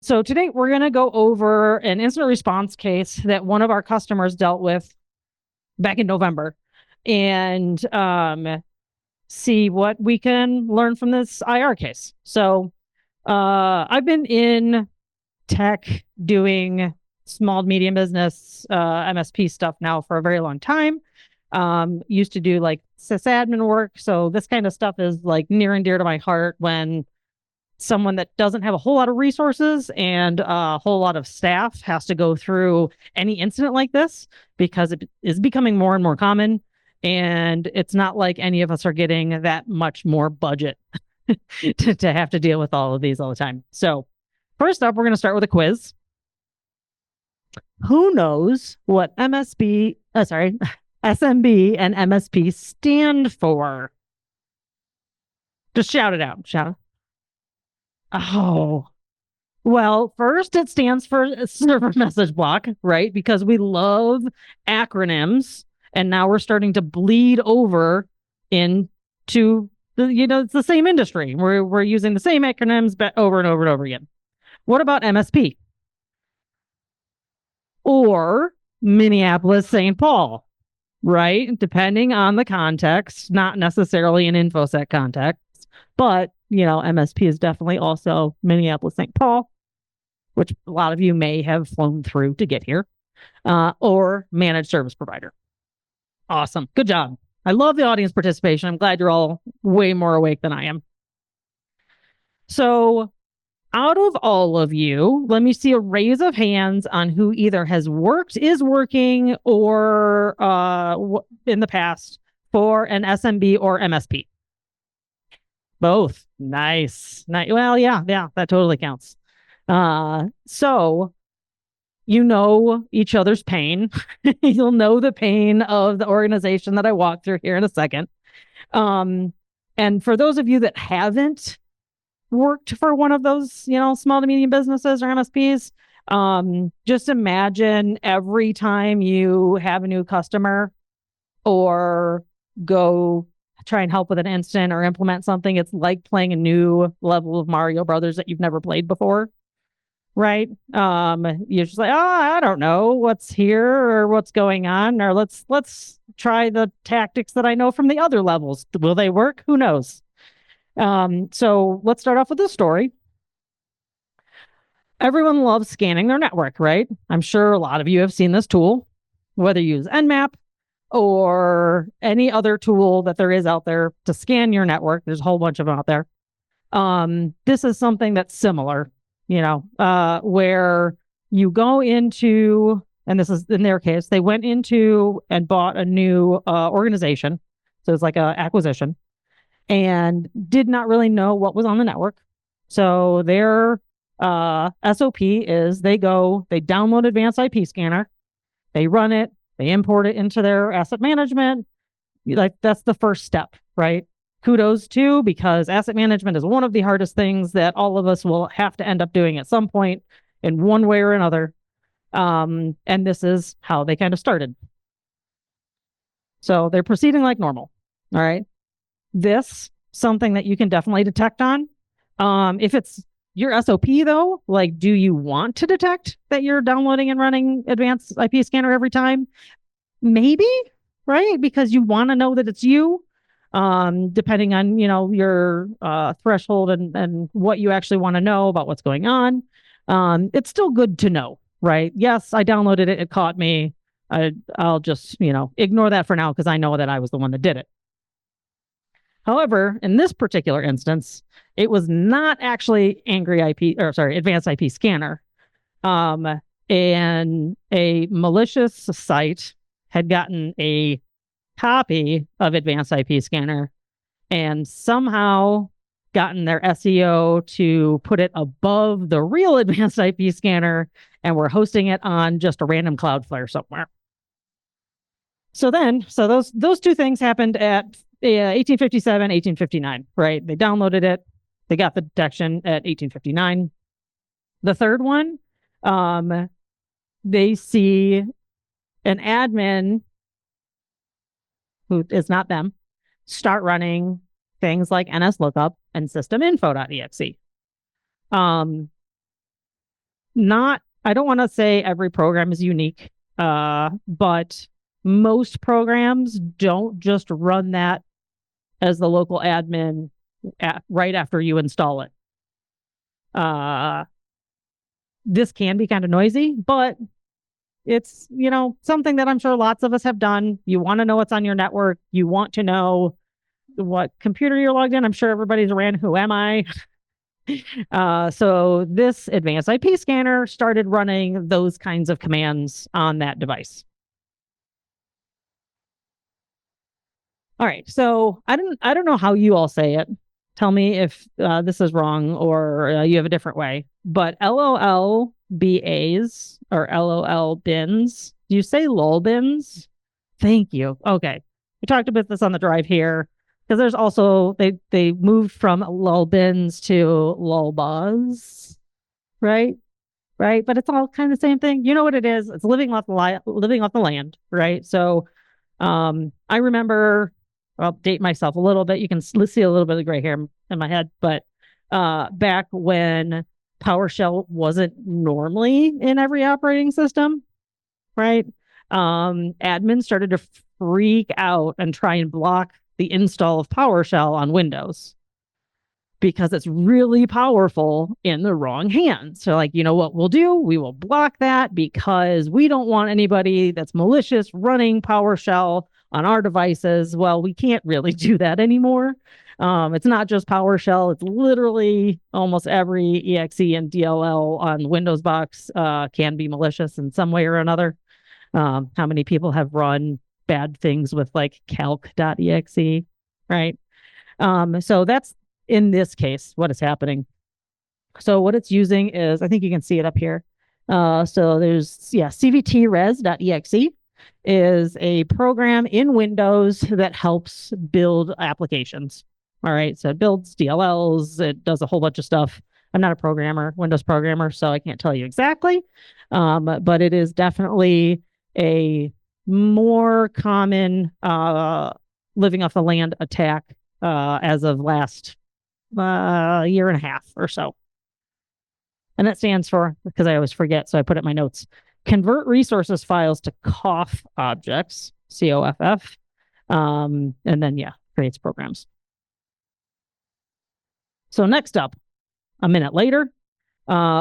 So today we're going to go over an incident response case that one of our customers dealt with back in November and see what we can learn from this IR case. So I've been in tech doing small, medium business, MSP stuff now for a very long time. Used to do like sysadmin work. So this kind of stuff is like near and dear to my heart when someone that doesn't have a whole lot of resources and a whole lot of staff has to go through any incident like this because it is becoming more and more common. And it's not like any of us are getting that much more budget to have to deal with all of these all the time. So, first up, we're going to start with a quiz. Who knows what SMB and MSP stand for? Just shout it out. Shout it. Oh, well, first it stands for server message block, right? Because we love acronyms, and now we're starting to bleed over into it's the same industry. We're using the same acronyms over and over and over again. What about MSP or Minneapolis St. Paul, right? Depending on the context, not necessarily an InfoSec context, but MSP is definitely also Minneapolis St. Paul, which a lot of you may have flown through to get here, or managed service provider. Awesome. Good job. I love the audience participation. I'm glad you're all way more awake than I am. So, out of all of you, let me see a raise of hands on who either has worked, is working, or in the past for an SMB or MSP. Both. Nice. Well, yeah, that totally counts. So you know each other's pain. You'll know the pain of the organization that I walk through here in a second. And for those of you that haven't worked for one of those, small to medium businesses or MSPs, just imagine every time you have a new customer or go try and help with an incident or implement something, it's like playing a new level of Mario Brothers that you've never played before, right? You're just like, oh, I don't know what's here or what's going on, or let's try the tactics that I know from the other levels. Will they work? Who knows? So let's start off with this story. Everyone loves scanning their network, right? I'm sure a lot of you have seen this tool, whether you use Nmap or any other tool that there is out there to scan your network. There's a whole bunch of them out there. This is something that's similar, where you go into, and this is in their case, they went into and bought a new organization. So it's like an acquisition and did not really know what was on the network. So their SOP is they download Advanced IP Scanner, they run it, they import it into their asset management. Like that's the first step, right? Kudos to, because asset management is one of the hardest things that all of us will have to end up doing at some point in one way or another. And this is how they kind of started. So they're proceeding like normal. All right. This, something that you can definitely detect on. If it's your SOP though, like, do you want to detect that you're downloading and running Advanced IP Scanner every time? Maybe, right? Because you want to know that it's you, depending on, your threshold and what you actually want to know about what's going on. It's still good to know, right? Yes, I downloaded it. It caught me. I'll just, ignore that for now because I know that I was the one that did it. However, in this particular instance, it was not actually Advanced IP Scanner. And a malicious site had gotten a copy of Advanced IP Scanner and somehow gotten their SEO to put it above the real Advanced IP Scanner, and were hosting it on just a random Cloudflare somewhere. So those two things happened at 1857, 1859, right? They downloaded it. They got the detection at 1859. The third one, they see an admin who is not them start running things like NS Lookup and systeminfo.exe. I don't want to say every program is unique, but most programs don't just run that as the local admin right after you install it. This can be kind of noisy, but it's, something that I'm sure lots of us have done. You want to know what's on your network. You want to know what computer you're logged in. I'm sure everybody's ran Who Am I? So this advanced IP scanner started running those kinds of commands on that device. All right, so I don't know how you all say it. Tell me if this is wrong or you have a different way. But LOLBAs or LOLBins. Do you say LOLBins? Thank you. Okay, we talked about this on the drive here because there's also they moved from LOLBins to LOLBas, right? Right, but it's all kind of the same thing. You know what it is? It's living off the land, right? So I remember, I'll date myself a little bit. You can see a little bit of gray hair in my head, but back when PowerShell wasn't normally in every operating system, right? Admins started to freak out and try and block the install of PowerShell on Windows because it's really powerful in the wrong hands. So, like, you know what we'll do? We will block that because we don't want anybody that's malicious running PowerShell on our devices. Well, we can't really do that anymore. It's not just PowerShell. It's literally almost every EXE and DLL on Windows box can be malicious in some way or another. How many people have run bad things with like calc.exe, right? So that's in this case what is happening. So what it's using is, I think you can see it up here. So there's, cvtres.exe is a program in Windows that helps build applications. All right, so it builds DLLs, it does a whole bunch of stuff. I'm not a programmer, Windows programmer, so I can't tell you exactly. But it is definitely a more common living off the land attack as of last year and a half or so. And that stands for, because I always forget, so I put it in my notes, convert resources files to COFF objects, COFF, and then, creates programs. So next up, a minute later,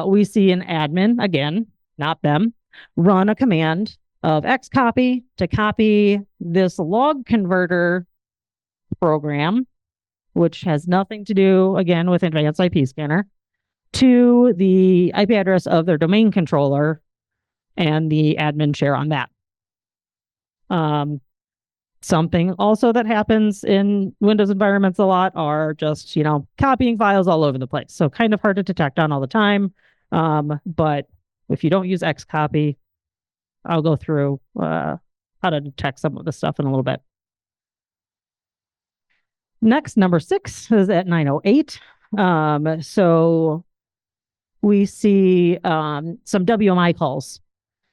we see an admin, again, not them, run a command of XCopy to copy this log converter program, which has nothing to do, again, with advanced IP scanner, to the IP address of their domain controller and the admin share on that. Something also that happens in Windows environments a lot are just, copying files all over the place. So kind of hard to detect on all the time. But if you don't use XCopy, I'll go through how to detect some of the stuff in a little bit. Next, number 6 is at 908. So we see some WMI calls.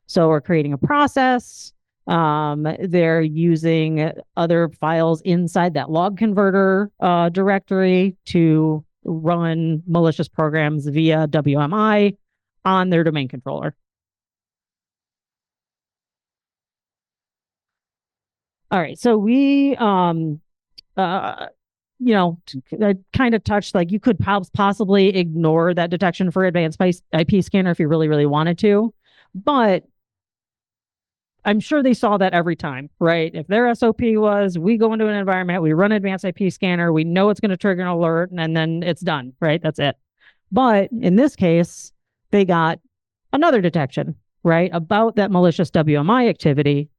So we're creating a process. They're using other files inside that log converter directory to run malicious programs via WMI on their domain controller. All right, so we kind of touched, like, you could possibly ignore that detection for advanced IP scanner if you really, really wanted to, but I'm sure they saw that every time, right? If their SOP was, we go into an environment, we run advanced IP scanner, we know it's going to trigger an alert, and then it's done, right? That's it. But in this case, they got another detection, right, about that malicious WMI activity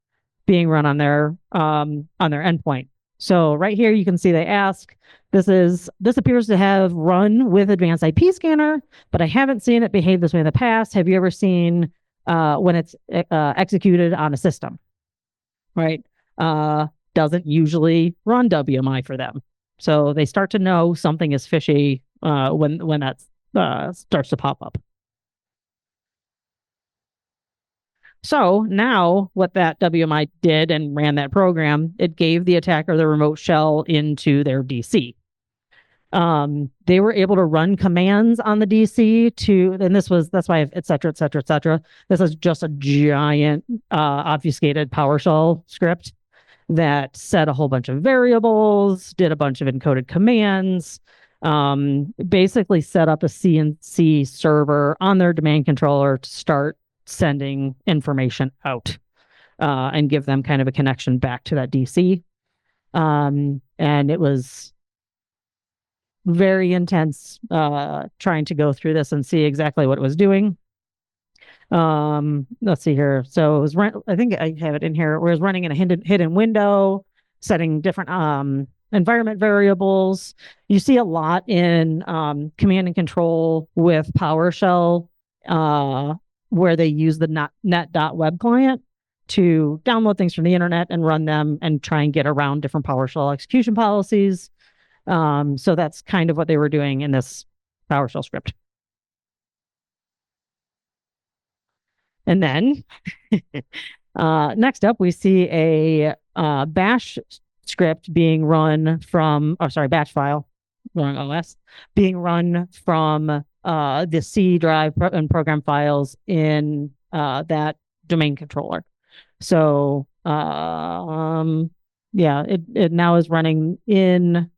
being run on their endpoint. So right here, you can see they ask, this appears to have run with advanced IP scanner, but I haven't seen it behave this way in the past. Have you ever seen when it's executed on a system, right? Doesn't usually run WMI for them. So they start to know something is fishy when that starts to pop up. So now what that WMI did and ran that program, it gave the attacker the remote shell into their DC. They were able to run commands on the DC and that's why et cetera, et cetera, et cetera. This is just a giant obfuscated PowerShell script that set a whole bunch of variables, did a bunch of encoded commands, basically set up a CNC server on their domain controller to start sending information out and give them kind of a connection back to that DC. And it was very intense trying to go through this and see exactly what it was doing. Let's see here. So it was I think I have it in here. It was running in a hidden window, setting different environment variables. You see a lot in command and control with PowerShell, where they use the net.web client to download things from the internet and run them and try and get around different PowerShell execution policies. So that's kind of what they were doing in this PowerShell script. And then next up, we see a bash script being run from, batch file, wrong OS, being run from the C drive and program files in that domain controller. So yeah, it now is running in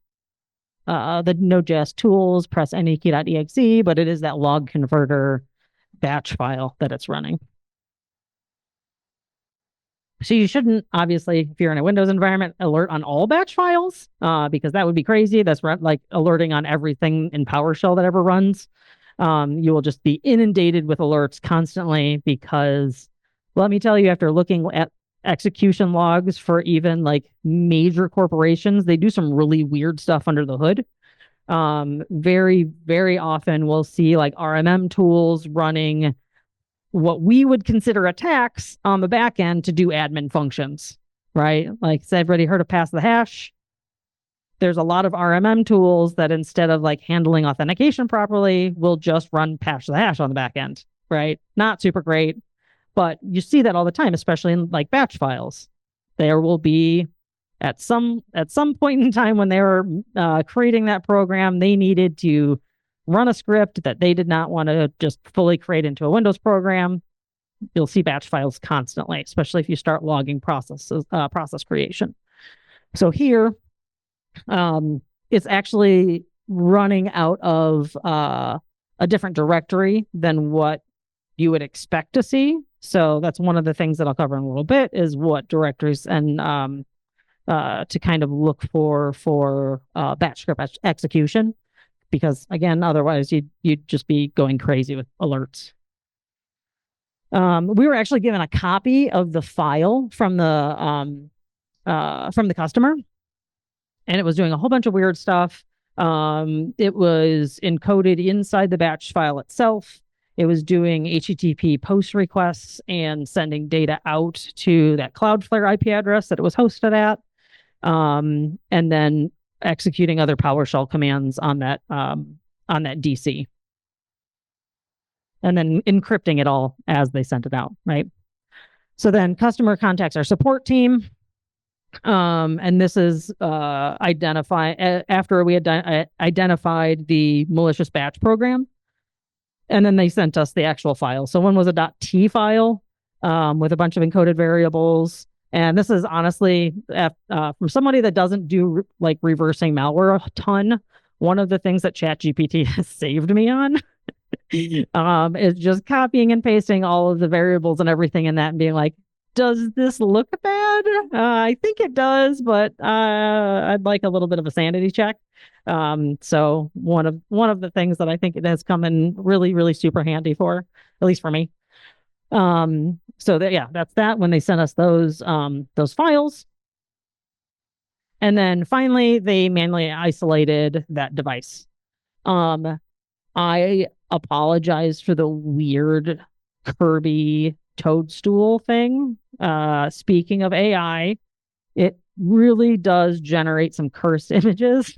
the Node.js tools, press nekey.exe, but it is that log converter batch file that it's running. So you shouldn't, obviously, if you're in a Windows environment, alert on all batch files, because that would be crazy. That's like alerting on everything in PowerShell that ever runs. You will just be inundated with alerts constantly because, let me tell you, after looking at execution logs for even like major corporations, they do some really weird stuff under the hood. Very, very often we'll see like RMM tools running what we would consider attacks on the back end to do admin functions, right? Like, has everybody heard of pass the hash? There's a lot of RMM tools that instead of like handling authentication properly, will just run pass the hash on the back end, right? Not super great, but you see that all the time, especially in like batch files. There will be at some point in time when they were creating that program, they needed to run a script that they did not want to just fully create into a Windows program. You'll see batch files constantly, especially if you start logging process creation. So here, it's actually running out of a different directory than what you would expect to see. So that's one of the things that I'll cover in a little bit, is what directories and to kind of look for batch script execution. Because again, otherwise you'd just be going crazy with alerts. We were actually given a copy of the file from the customer, and it was doing a whole bunch of weird stuff. It was encoded inside the batch file itself. It was doing HTTP post requests and sending data out to that Cloudflare IP address that it was hosted at, and then executing other PowerShell commands on that DC, and then encrypting it all as they sent it out, right? So then customer contacts our support team, and this is after we had identified the malicious batch program, and then they sent us the actual file. So one was a .t file with a bunch of encoded variables. And this is honestly, from somebody that doesn't do like reversing malware a ton, one of the things that ChatGPT has saved me on is just copying and pasting all of the variables and everything in that and being like, does this look bad? I think it does, but I'd like a little bit of a sanity check. So one of the things that I think it has come in really, really super handy for, at least for me. So that's that when they sent us those files. And then finally they manually isolated that device. I apologize for the weird Kirby toadstool thing. Speaking of AI, it really does generate some cursed images.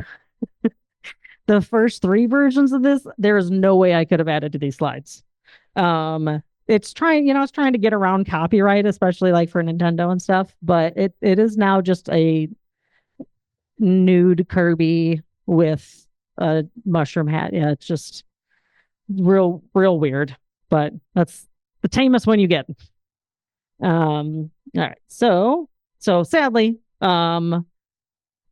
The first 3 versions of this, there is no way I could have added to these slides. It's trying to get around copyright, especially like for Nintendo and stuff, but it is now just a nude Kirby with mushroom hat. Yeah, it's just real weird, but that's the tamest one you get. All right. So sadly,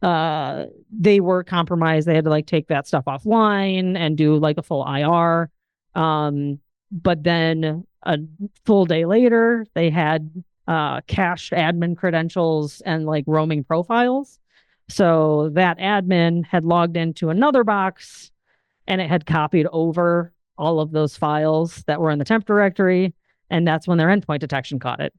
they were compromised. They had to like take that stuff offline and do like a full IR. But then a full day later, they had cached admin credentials and like roaming profiles. So that admin had logged into another box and it had copied over all of those files that were in the temp directory. And that's when their endpoint detection caught it.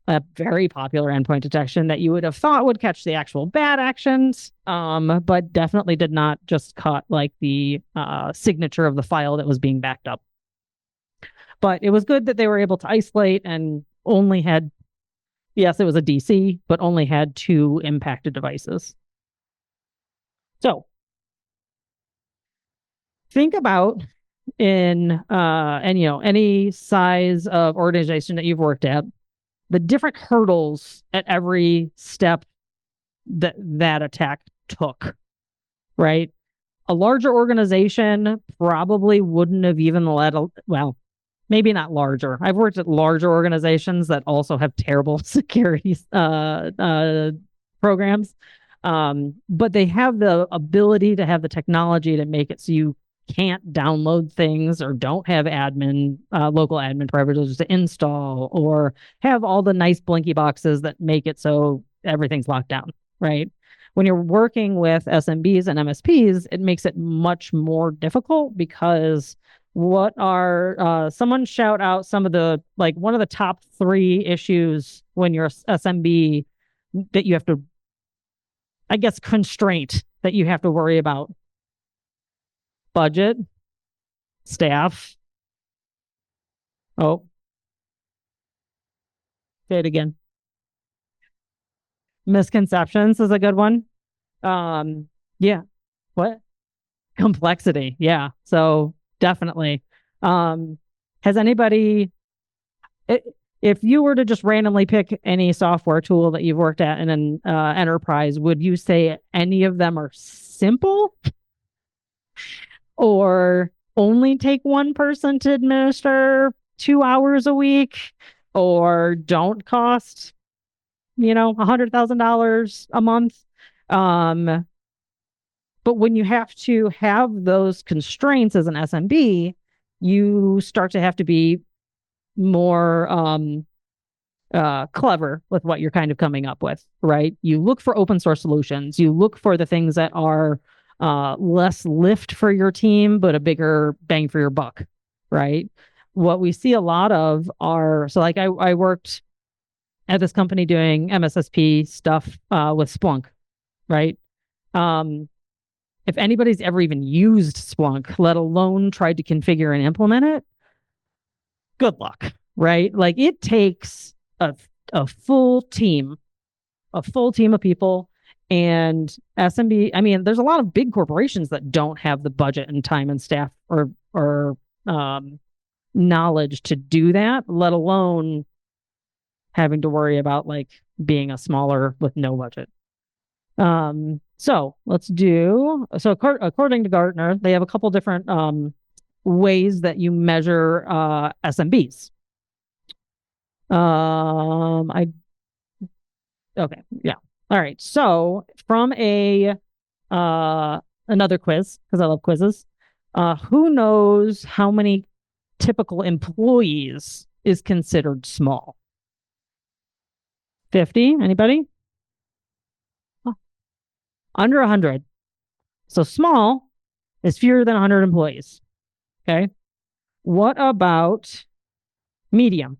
A very popular endpoint detection that you would have thought would catch the actual bad actions, but definitely did not just cut like the signature of the file that was being backed up. But it was good that they were able to isolate and only had, yes, it was a DC, but only had 2 impacted devices. So think about in any size of organization that you've worked at, the different hurdles at every step that attack took, right? A larger organization probably wouldn't have even well, maybe not larger. I've worked at larger organizations that also have terrible security programs, but they have the ability to have the technology to make it so you can't download things or don't have local admin privileges to install or have all the nice blinky boxes that make it so everything's locked down, right? When you're working with SMBs and MSPs, it makes it much more difficult because someone shout out some of the, like one of the top 3 issues when you're SMB that you have to, I guess, constraint that you have to worry about. Budget, staff. Oh, say it again. Misconceptions is a good one. Yeah. What? Complexity. Yeah. So definitely. Has anybody, if you were to just randomly pick any software tool that you've worked at in an enterprise, would you say any of them are simple or only take one person to administer 2 hours a week or don't cost, $100,000 a month? But when you have to have those constraints as an SMB, you start to have to be more clever with what you're kind of coming up with, right? You look for open source solutions. You look for the things that are less lift for your team, but a bigger bang for your buck, right? What we see a lot of are, so like I worked at this company doing MSSP stuff with Splunk, right? If anybody's ever even used Splunk, let alone tried to configure and implement it, good luck, right? Like it takes a full team of people. And SMB, I mean, there's a lot of big corporations that don't have the budget and time and staff or knowledge to do that, let alone having to worry about like being a smaller with no budget. So according to Gartner, they have a couple different ways that you measure SMBs. Okay, yeah. All right. So from another quiz, because I love quizzes, who knows how many typical employees is considered small? 50? Anybody? Oh, under 100. So small is fewer than 100 employees. Okay. What about medium?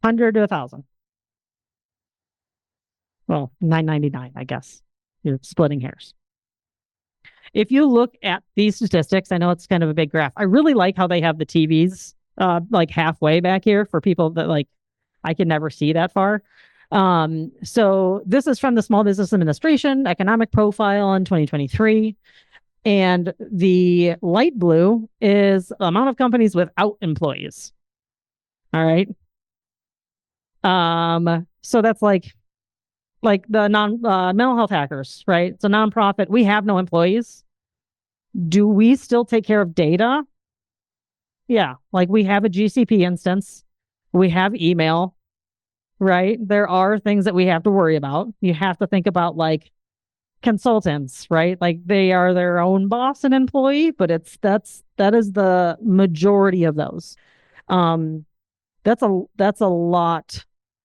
100 to 1,000. Well, 999, I guess. You're splitting hairs. If you look at these statistics, I know it's kind of a big graph. I really like how they have the TVs like halfway back here for people that like I can never see that far. So this is from the Small Business Administration economic profile in 2023. And the light blue is the amount of companies without employees. All right. So that's like like the mental health hackers, right? It's a nonprofit. We have no employees. Do we still take care of data? Yeah, like we have a GCP instance, we have email, right? There are things that we have to worry about. You have to think about like consultants, right? Like they are their own boss and employee, but that is the majority of those. Um, that's a lot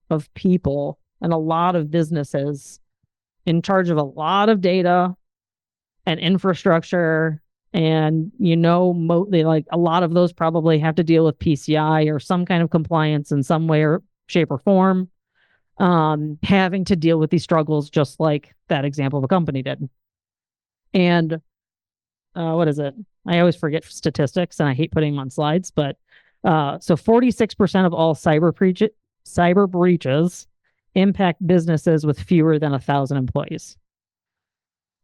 of people and a lot of businesses in charge of a lot of data and infrastructure. And they like a lot of those probably have to deal with PCI or some kind of compliance in some way or shape or form, having to deal with these struggles just like that example the company did. And what is it? I always forget statistics and I hate putting them on slides, but so 46% of all cyber breaches impact businesses with fewer than 1,000 employees.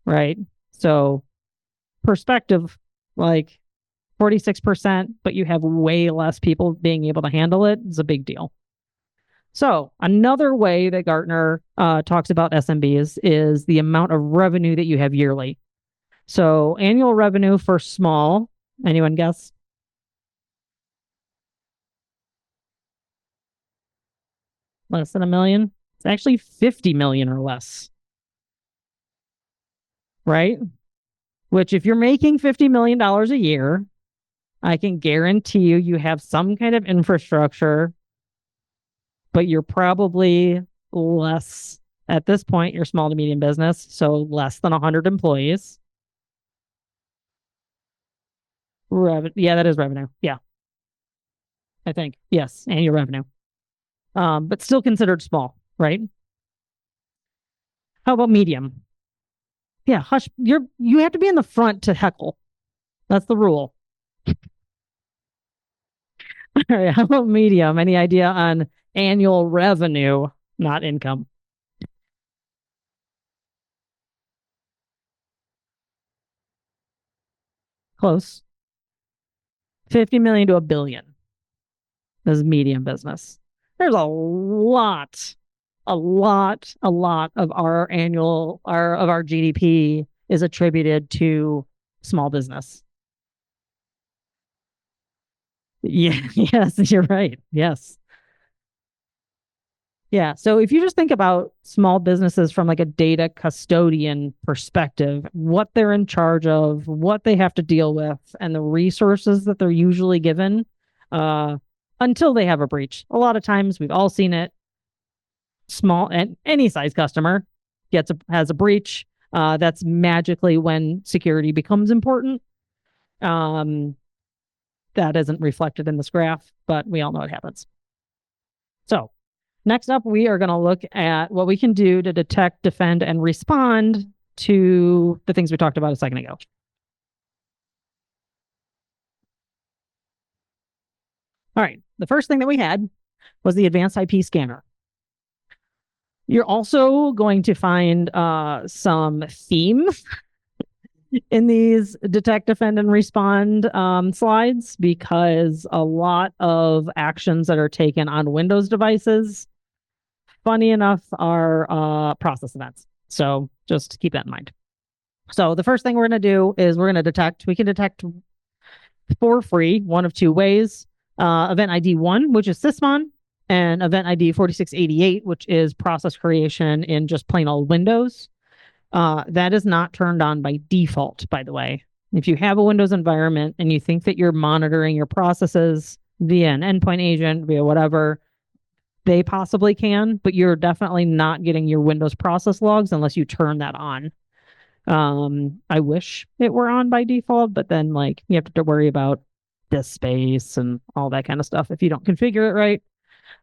Right? So perspective, like 46%, but you have way less people being able to handle it is a big deal. So another way that Gartner talks about SMBs is the amount of revenue that you have yearly. So annual revenue for small, anyone guess? Less than $1 million? It's actually 50 million or less, right? Which if you're making $50 million a year, I can guarantee you have some kind of infrastructure, but you're probably less at this point, you're small to medium business, so less than 100 employees. Yeah, that is revenue. Yeah, I think. Yes, annual revenue. But still considered small, right? How about medium? Yeah, hush. You have to be in the front to heckle. That's the rule. All right, how about medium? Any idea on annual revenue, not income? Close. 50 million to a billion is medium business. There's a lot of our of our GDP is attributed to small business. Yeah, yes, you're right. Yes. Yeah. So if you just think about small businesses from like a data custodian perspective, what they're in charge of, what they have to deal with, and the resources that they're usually given uh, until they have a breach. A lot of times we've all seen it. Small and any size customer has a breach. That's magically when security becomes important. Um, that isn't reflected in this graph, but we all know it happens. So next up, we are going to look at what we can do to detect, defend, and respond to the things we talked about a second ago. All right. The first thing that we had was the advanced IP scanner. You're also going to find some themes in these detect, defend, and respond slides because a lot of actions that are taken on Windows devices, funny enough, are process events. So just keep that in mind. So the first thing we're going to do is we're going to detect. We can detect for free one of two ways. Event ID 1, which is Sysmon, and event ID 4688, which is process creation in just plain old Windows. That is not turned on by default, by the way. If you have a Windows environment and you think that you're monitoring your processes via an endpoint agent, via whatever, they possibly can, but you're definitely not getting your Windows process logs unless you turn that on. I wish it were on by default, but then like you have to worry about disk space and all that kind of stuff if you don't configure it right.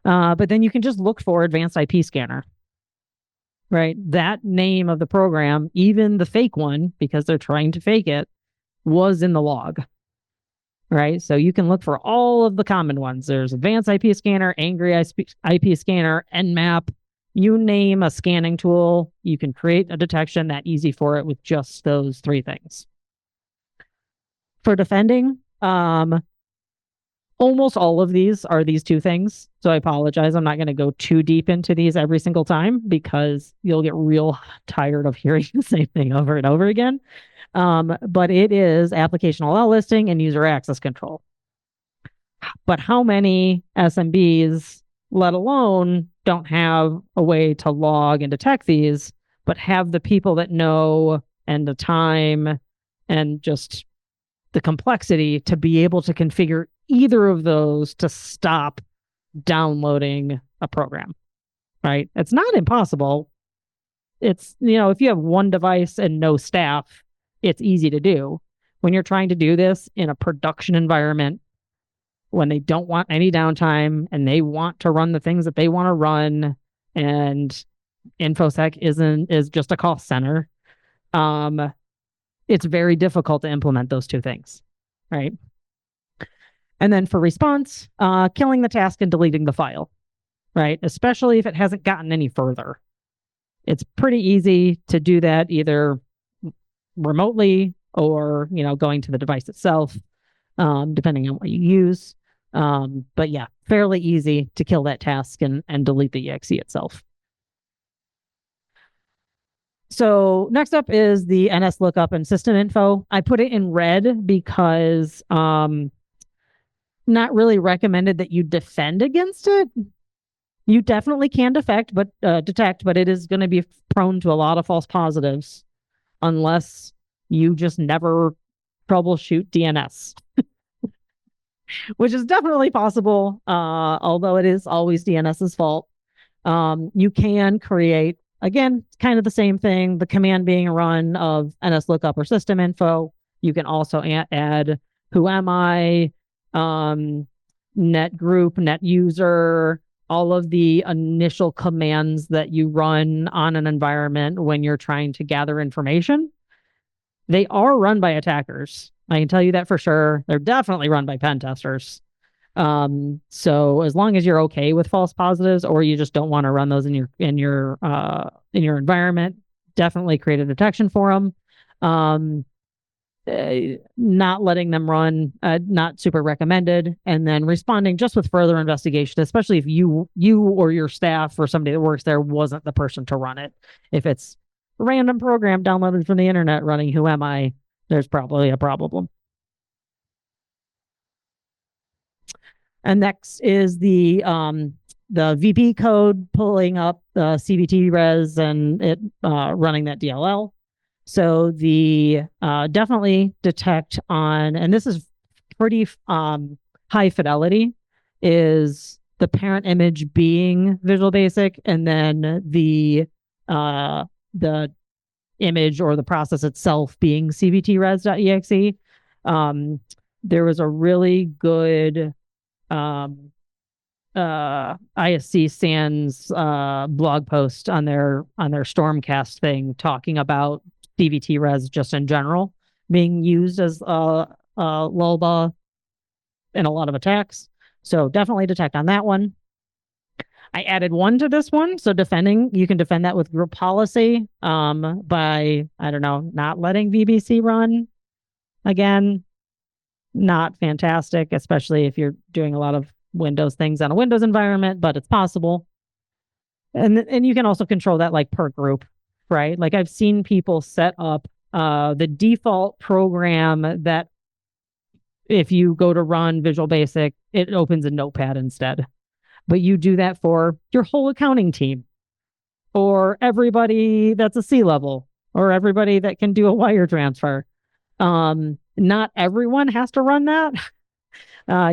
But then you can just look for advanced IP scanner. Right? That name of the program, even the fake one, because they're trying to fake it, was in the log. Right? So you can look for all of the common ones. There's advanced IP scanner, angry IP scanner, Nmap. You name a scanning tool, you can create a detection that easy for it with just those three things. For defending, Almost all of these are these two things. So I apologize. I'm not going to go too deep into these every single time because you'll get real tired of hearing the same thing over and over again. But it is application allow listing and user access control. But how many SMBs, let alone don't have a way to log and detect these, but have the people that know and the time and just the complexity to be able to configure either of those to stop downloading a program, right? It's not impossible. It's, if you have one device and no staff, it's easy to do. When you're trying to do this in a production environment, when they don't want any downtime and they want to run the things that they want to run, and InfoSec is just a cost center, it's very difficult to implement those two things, right? And then for response, killing the task and deleting the file, right? Especially if it hasn't gotten any further. It's pretty easy to do that either remotely or, going to the device itself, depending on what you use. But yeah, fairly easy to kill that task and delete the exe itself. So next up is the NS lookup and system info. I put it in red because not really recommended that you defend against it. You definitely can detect, but it is going to be prone to a lot of false positives unless you just never troubleshoot DNS, which is definitely possible, although it is always DNS's fault. You can create, again, kind of the same thing, the command being run of NS lookup or system info. You can also add who am I, net group, net user, all of the initial commands that you run on an environment when you're trying to gather information. They are run by attackers. I can tell you that for sure. They're definitely run by pen testers. So as long as you're okay with false positives, or you just don't want to run those in your environment, definitely create a detection for them. Not letting them run, not super recommended, and then responding just with further investigation, especially if you or your staff or somebody that works there wasn't the person to run it. If it's a random program downloaded from the internet running who am I, there's probably a problem. And next is the VP code pulling up the CVT res and it running that DLL. So the definitely detect on, and this is pretty high fidelity, is the parent image being Visual Basic, and then the image or the process itself being cvtres.exe. There was a really good ISC Sans blog post on their Stormcast thing talking about CVT res just in general being used as LOLBA in a lot of attacks. So definitely detect on that one. I added one to this one. So you can defend that with group policy by, I don't know, not letting VBC run. Again, not fantastic, especially if you're doing a lot of Windows things on a Windows environment, but it's possible. And you can also control that like per group, right? Like I've seen people set up the default program that if you go to run Visual Basic, it opens a notepad instead. But you do that for your whole accounting team or everybody that's a C-level or everybody that can do a wire transfer. Not everyone has to run that.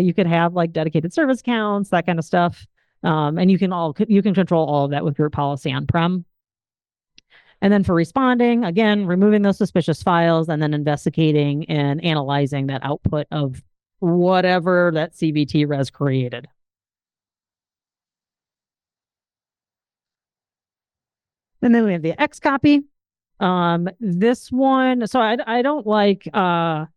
You could have like dedicated service accounts, that kind of stuff. And you can control all of that with group policy on-prem. And then for responding, again, removing those suspicious files and then investigating and analyzing that output of whatever that CVT res created. And then we have the XCopy. This one, so I don't like, because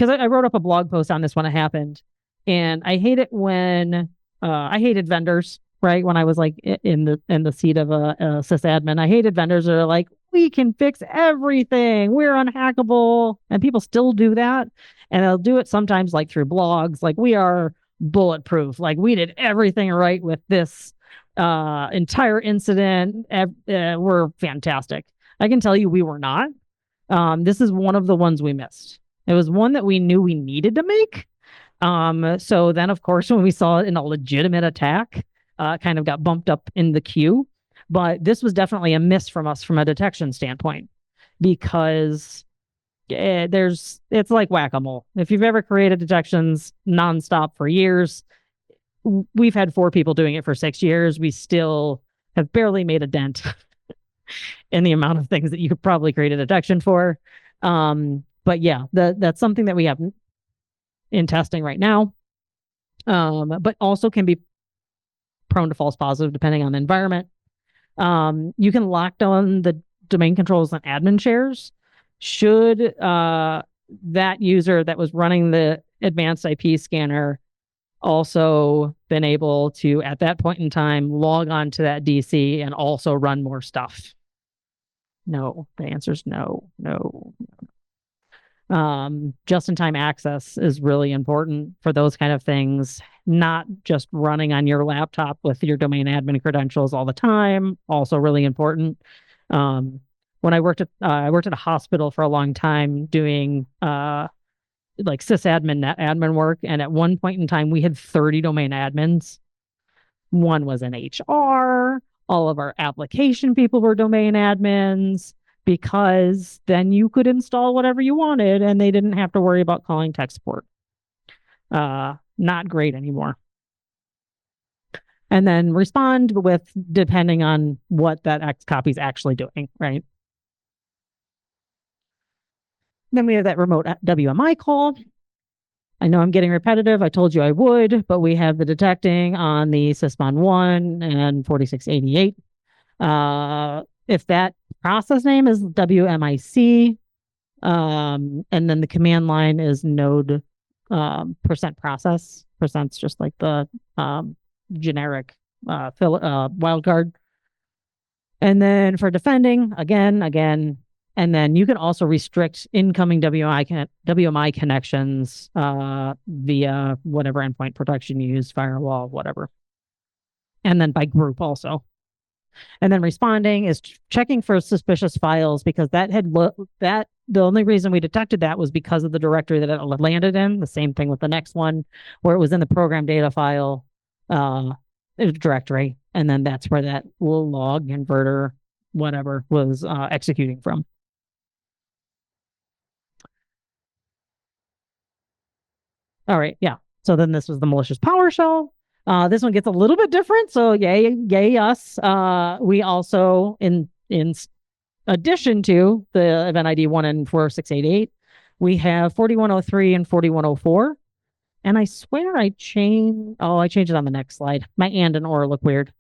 I wrote up a blog post on this when it happened, and I hate it when I hated vendors, right? When I was like in the seat of a sysadmin, I hated vendors that are like, we can fix everything, we're unhackable, and people still do that, and they'll do it sometimes like through blogs, like we are bulletproof. Like, we did everything right with this entire incident. We're fantastic. I can tell you we were not. This is one of the ones we missed. It was one that we knew we needed to make. So then, of course, when we saw it in a legitimate attack, kind of got bumped up in the queue. But this was definitely a miss from us from a detection standpoint, because it's like whack-a-mole. If you've ever created detections nonstop for years, we've had 4 people doing it for 6 years. We still have barely made a dent in the amount of things that you could probably create a detection for. But yeah, that's something that we have in testing right now, but also can be prone to false positive depending on the environment. You can lock down the domain controls and admin shares should that user that was running the advanced IP scanner also been able to, at that point in time, log on to that DC and also run more stuff. No, the answer is no. Just-in-time access is really important for those kind of things. Not just running on your laptop with your domain admin credentials all the time. Also really important. When I worked at a hospital for a long time doing like sysadmin, net admin work, and at one point in time we had 30 domain admins. One was in HR. All of our application people were domain admins, because then you could install whatever you wanted and they didn't have to worry about calling tech support. Not great anymore. And then respond with, depending on what that XCopy is actually doing, right? Then we have that remote WMI call. I know I'm getting repetitive. I told you I would, but we have the detecting on the Sysmon 1 and 4688. If that process name is WMIC, and then the command line is node percent process. Percent's just like the generic wildcard. And then for defending, again, and then you can also restrict incoming WMI connections via whatever endpoint protection you use, firewall, whatever. And then by group also. And then responding is checking for suspicious files, because the only reason we detected that was because of the directory that it landed in. The same thing with the next one, where it was in the program data file directory, and then that's where that little log inverter whatever was executing from. All right, yeah. So then this was the malicious PowerShell. This one gets a little bit different. So yay us. We also, in addition to the event ID 1 and 4688, we have 4103 and 4104. And I swear I changed it on the next slide. My and or look weird.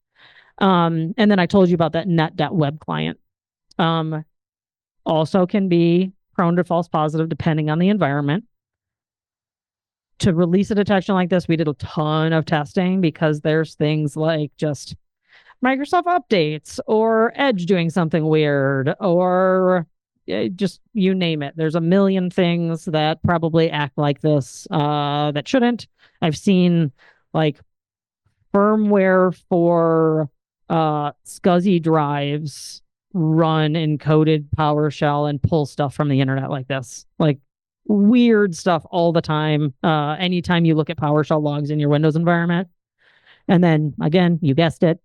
And then I told you about that net.web client. Also can be prone to false positive depending on the environment. To release a detection like this, we did a ton of testing, because there's things like just Microsoft updates or Edge doing something weird, or just you name it. There's a million things that probably act like this that shouldn't. I've seen like firmware for SCSI drives run encoded PowerShell and pull stuff from the internet like this. Like, weird stuff all the time. Anytime you look at PowerShell logs in your Windows environment. And then again, you guessed it.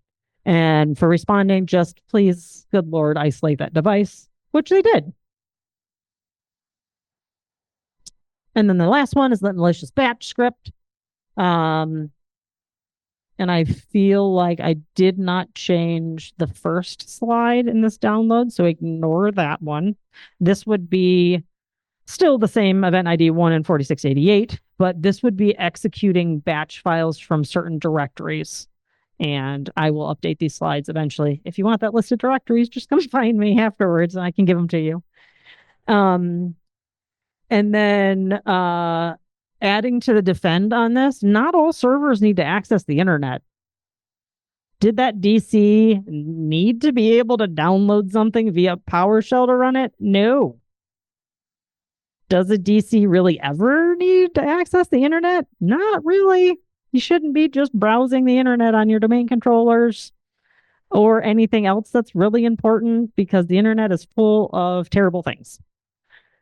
And for responding, just please, good Lord, isolate that device, which they did. And then the last one is the malicious batch script. And I feel like I did not change the first slide in this download, so ignore that one. This would be still the same event ID 1 and 4688, but this would be executing batch files from certain directories. And I will update these slides eventually. If you want that list of directories, just come find me afterwards and I can give them to you. And then adding to the defend on this, not all servers need to access the internet. Did that DC need to be able to download something via PowerShell to run it? No. Does a DC really ever need to access the internet? Not really. You shouldn't be just browsing the internet on your domain controllers or anything else that's really important, because the internet is full of terrible things.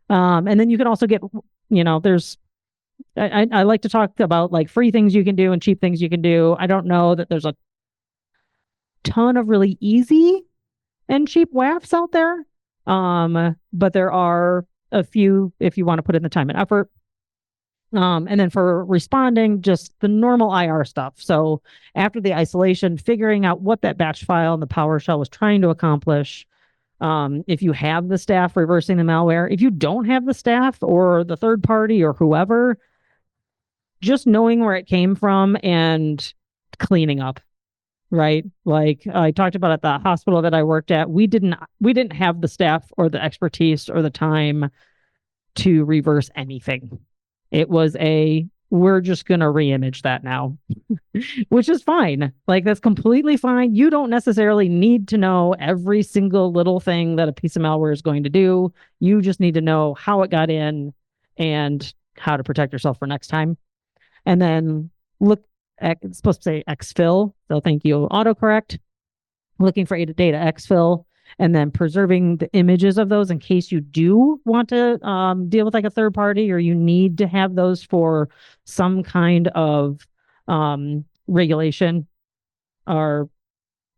And then you can also get, there's, I like to talk about like free things you can do and cheap things you can do. I don't know that there's a ton of really easy and cheap WAFs out there. But there are a few if you want to put in the time and effort. And then for responding, just the normal IR stuff. So after the isolation, figuring out what that batch file in the PowerShell was trying to accomplish. If you have the staff reversing the malware, if you don't have the staff or the third party or whoever, just knowing where it came from and cleaning up, right? Like I talked about at the hospital that I worked at, we didn't have the staff or the expertise or the time to reverse anything. It was we're just going to reimage that now, which is fine. Like that's completely fine. You don't necessarily need to know every single little thing that a piece of malware is going to do. You just need to know how it got in and how to protect yourself for next time. And then look at, it's supposed to say exfil. So thank you, autocorrect. Looking for data exfil, and then preserving the images of those in case you do want to deal with like a third party, or you need to have those for some kind of regulation or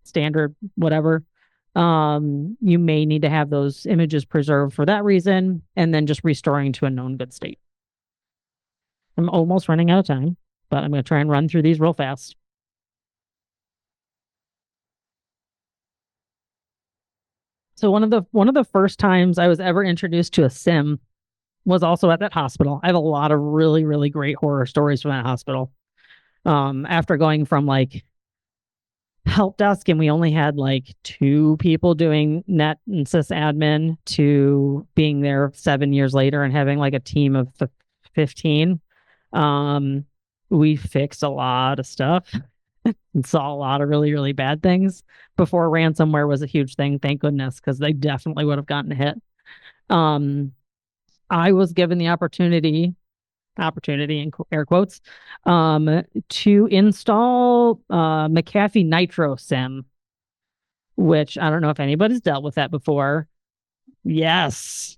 standard, whatever. You may need to have those images preserved for that reason, and then just restoring to a known good state. I'm almost running out of time, but I'm going to try and run through these real fast. So one of the first times I was ever introduced to a SIM was also at that hospital. I have a lot of really, really great horror stories from that hospital. After going from like help desk and we only had like 2 people doing net and sysadmin to being there 7 years later and having like a team of 15. We fixed a lot of stuff and saw a lot of really, really bad things before ransomware was a huge thing. Thank goodness, because they definitely would have gotten hit. I was given the opportunity in air quotes, to install McAfee Nitro Sim, which I don't know if anybody's dealt with that before. Yes,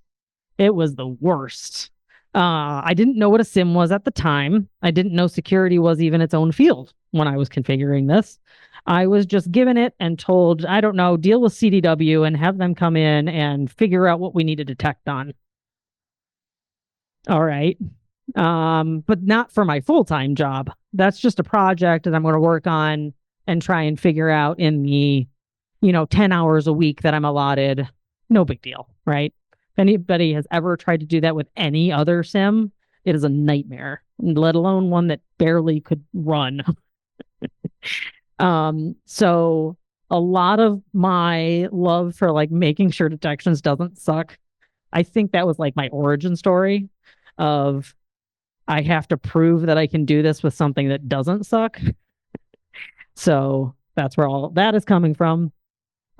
it was the worst. I didn't know what a SIM was at the time. I didn't know security was even its own field when I was configuring this. I was just given it and told, I don't know, deal with CDW and have them come in and figure out what we need to detect on. All right. But not for my full-time job. That's just a project that I'm going to work on and try and figure out in the, 10 hours a week that I'm allotted. No big deal, right? If anybody has ever tried to do that with any other SIM, it is a nightmare, let alone one that barely could run. So a lot of my love for like making sure detections doesn't suck, I think that was like my origin story of I have to prove that I can do this with something that doesn't suck. So that's where all that is coming from.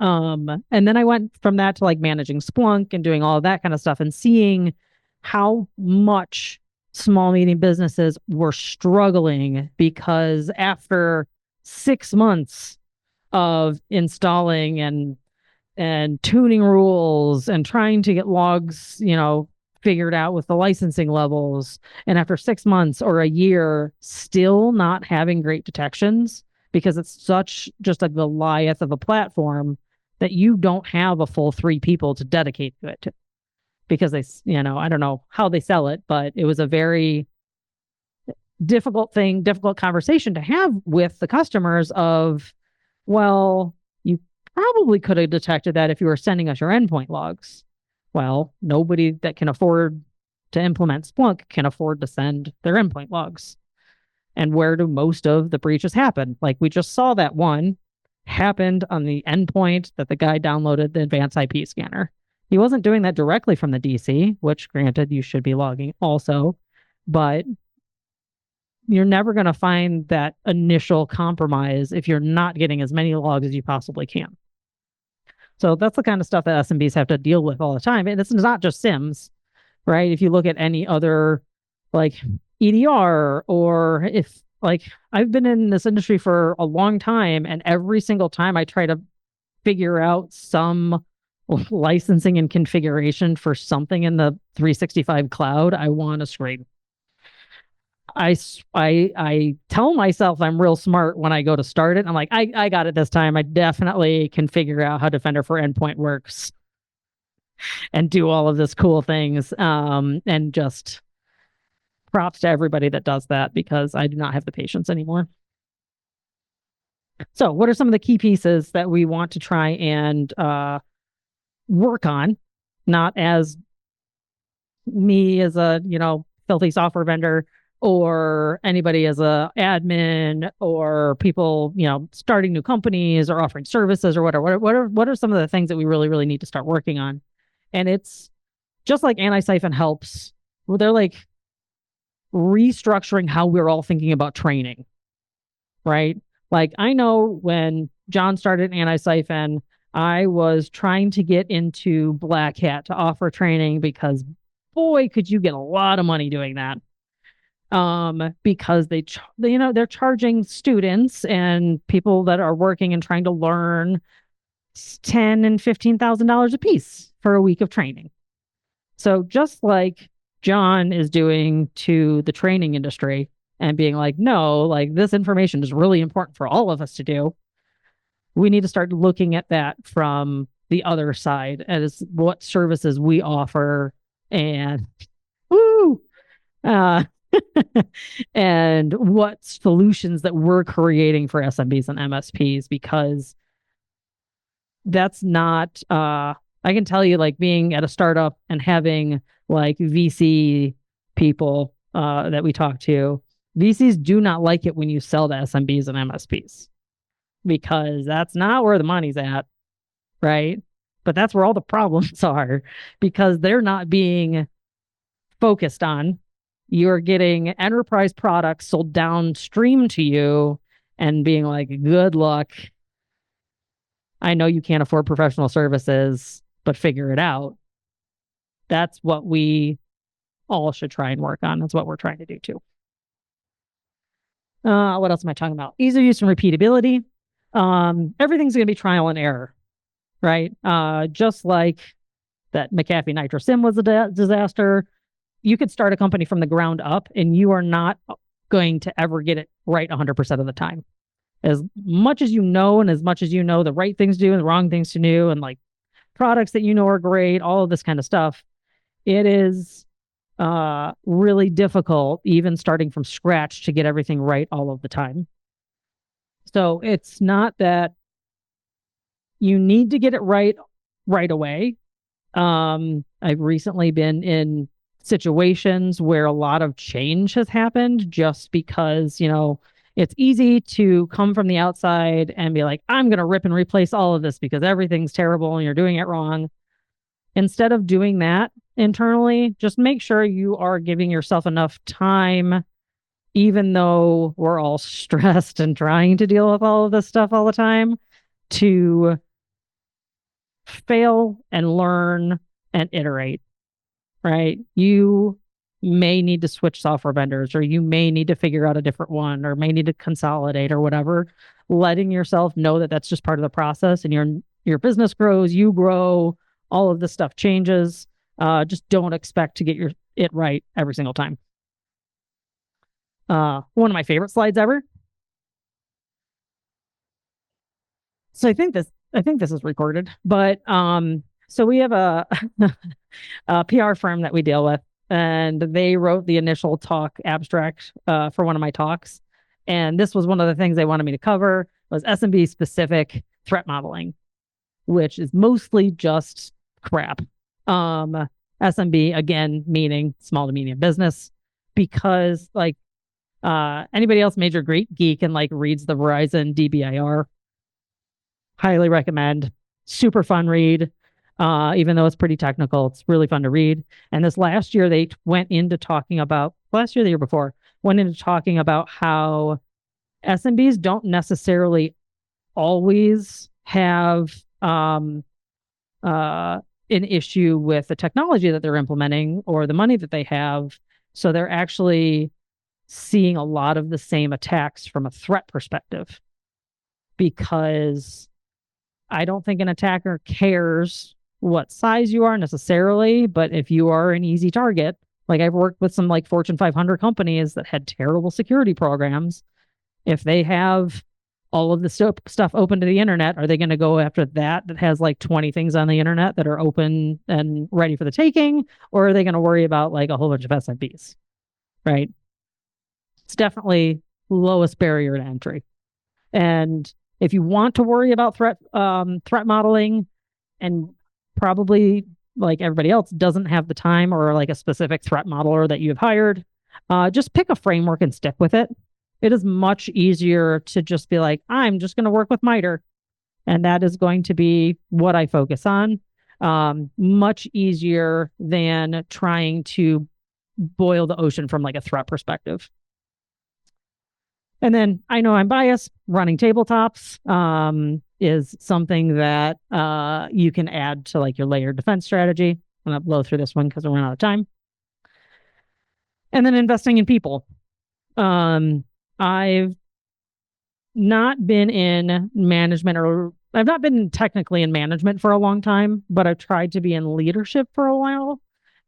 And then I went from that to like managing Splunk and doing all of that kind of stuff and seeing how much small, medium businesses were struggling because after 6 months of installing and tuning rules and trying to get logs, figured out with the licensing levels, and after 6 months or a year, still not having great detections because it's such just a Goliath of a platform that you don't have a full 3 people to dedicate to it because they, I don't know how they sell it, but it was a very difficult conversation to have with the customers of, well, you probably could have detected that if you were sending us your endpoint logs. Well, nobody that can afford to implement Splunk can afford to send their endpoint logs. And where do most of the breaches happen? Like we just saw that one happened on the endpoint that the guy downloaded the advanced IP scanner. He wasn't doing that directly from the DC, which granted you should be logging also, but you're never going to find that initial compromise if you're not getting as many logs as you possibly can. So that's the kind of stuff that SMBs have to deal with all the time. And it's not just SIMs, right? If you look at any other like EDR, or if I've been in this industry for a long time, and every single time I try to figure out some licensing and configuration for something in the 365 cloud, I want to scream. I tell myself I'm real smart when I go to start it. I'm like, I got it this time. I definitely can figure out how Defender for Endpoint works and do all of this cool things. And just props to everybody that does that, because I do not have the patience anymore. So, what are some of the key pieces that we want to try and work on? Not as me as a filthy software vendor, or anybody as a admin, or people starting new companies or offering services or whatever. What are some of the things that we really need to start working on? And it's just like anti-siphon helps. Well, they're like restructuring how we're all thinking about training, right? Like, I know when John started anti-siphon, I was trying to get into Black Hat to offer training, because boy, could you get a lot of money doing that. Because they're charging students and people that are working and trying to learn $10,000 and $15,000 a piece for a week of training. So just like John is doing to the training industry and being like, no, like, this information is really important for all of us to do, we need to start looking at that from the other side as what services we offer, and woo, and what solutions that we're creating for SMBs and MSPs, because that's not I can tell you, like, being at a startup and having like VC people that we talk to, VCs do not like it when you sell to SMBs and MSPs, because that's not where the money's at, right? But that's where all the problems are, because they're not being focused on. You're getting enterprise products sold downstream to you and being like, good luck. I know you can't afford professional services, but figure it out. That's what we all should try and work on. That's what we're trying to do too. What else am I talking about? Ease of use and repeatability. Everything's going to be trial and error, right? Just like that McAfee Nitro Sim was a disaster. You could start a company from the ground up and you are not going to ever get it right 100% of the time. As much as you know, and as much as you know the right things to do and the wrong things to do, and like products that are great, all of this kind of stuff, it is really difficult, even starting from scratch, to get everything right all of the time. So it's not that you need to get it right away. I've recently been in situations where a lot of change has happened, just because, it's easy to come from the outside and be like, I'm going to rip and replace all of this because everything's terrible and you're doing it wrong. Instead of doing that internally, just make sure you are giving yourself enough time, even though we're all stressed and trying to deal with all of this stuff all the time, to fail and learn and iterate, right? You may need to switch software vendors, or you may need to figure out a different one, or may need to consolidate or whatever. Letting yourself know that that's just part of the process, and your business grows, you grow, all of this stuff changes. Just don't expect to get it right every single time. One of my favorite slides ever. So I think this is recorded, but so we have a PR firm that we deal with, and they wrote the initial talk abstract for one of my talks. And this was one of the things they wanted me to cover, was SMB specific threat modeling, which is mostly just crap. SMB, again, meaning small to medium business, because like anybody else major geek and like reads the Verizon DBIR, highly recommend. Super fun read. Even though it's pretty technical, it's really fun to read. And this last year, they went into talking about, last year, the year before, went into talking about how SMBs don't necessarily always have an issue with the technology that they're implementing or the money that they have. So they're actually seeing a lot of the same attacks from a threat perspective, because I don't think an attacker cares what size you are necessarily, but if you are an easy target, like I've worked with some like Fortune 500 companies that had terrible security programs. If they have all of the stuff open to the internet, are they going to go after that has like 20 things on the internet that are open and ready for the taking? Or are they going to worry about like a whole bunch of SMBs? Right. It's definitely lowest barrier to entry. And if you want to worry about threat modeling, and probably like everybody else doesn't have the time or like a specific threat modeler that you've hired, just pick a framework and stick with it. It is much easier to just be like, I'm just going to work with MITRE, and that is going to be what I focus on. Much easier than trying to boil the ocean from like a threat perspective. And then I know I'm biased. Running tabletops is something that you can add to like your layered defense strategy. I'm going to blow through this one because we're running out of time. And then investing in people. I've not been in management, or I've not been technically in management for a long time, but I've tried to be in leadership for a while.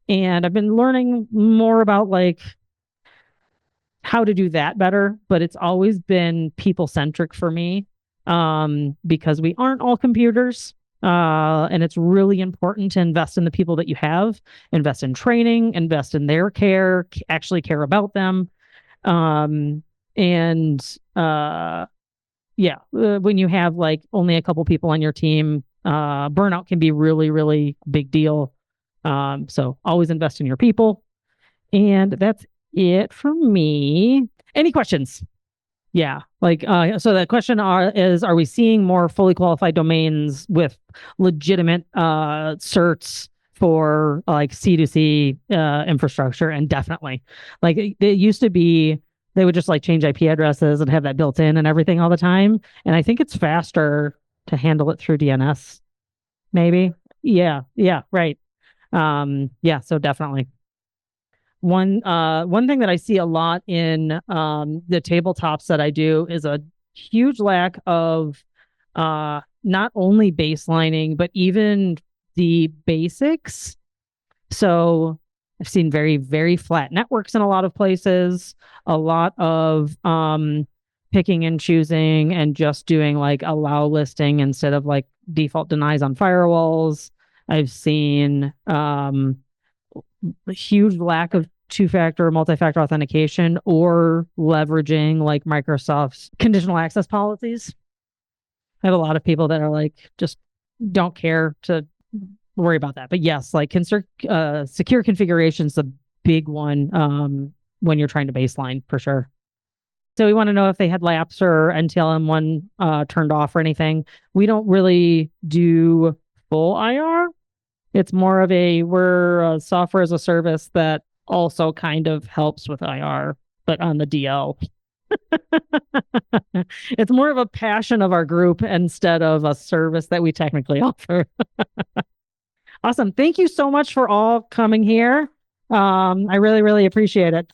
And I've been learning more about like how to do that better, but it's always been people centric for me, because we aren't all computers. And it's really important to invest in the people that you have, invest in training, invest in their care, actually care about them. When you have like only a couple people on your team, burnout can be really, really big deal. So always invest in your people. And that's it for me. Any questions? Yeah. So the question is, are we seeing more fully qualified domains with legitimate certs for like C2C infrastructure? And definitely, like it used to be, they would just like change IP addresses and have that built in and everything all the time. And I think it's faster to handle it through DNS, maybe. Yeah. Yeah. Right. Yeah. So definitely. One thing that I see a lot in the tabletops that I do is a huge lack of not only baselining, but even the basics. So I've seen very, very flat networks in a lot of places, a lot of picking and choosing and just doing like allow listing instead of like default denies on firewalls. I've seen a huge lack of two-factor or multi-factor authentication, or leveraging like Microsoft's conditional access policies. I have a lot of people that are like, just don't care to worry about that. But yes, like secure configuration is a big one when you're trying to baseline for sure. So we want to know if they had LAPS or NTLM1 turned off or anything. We don't really do full IR. It's more of we're a software as a service that also kind of helps with IR, but on the DL. It's more of a passion of our group instead of a service that we technically offer. Awesome. Thank you so much for all coming here. I really, really appreciate it.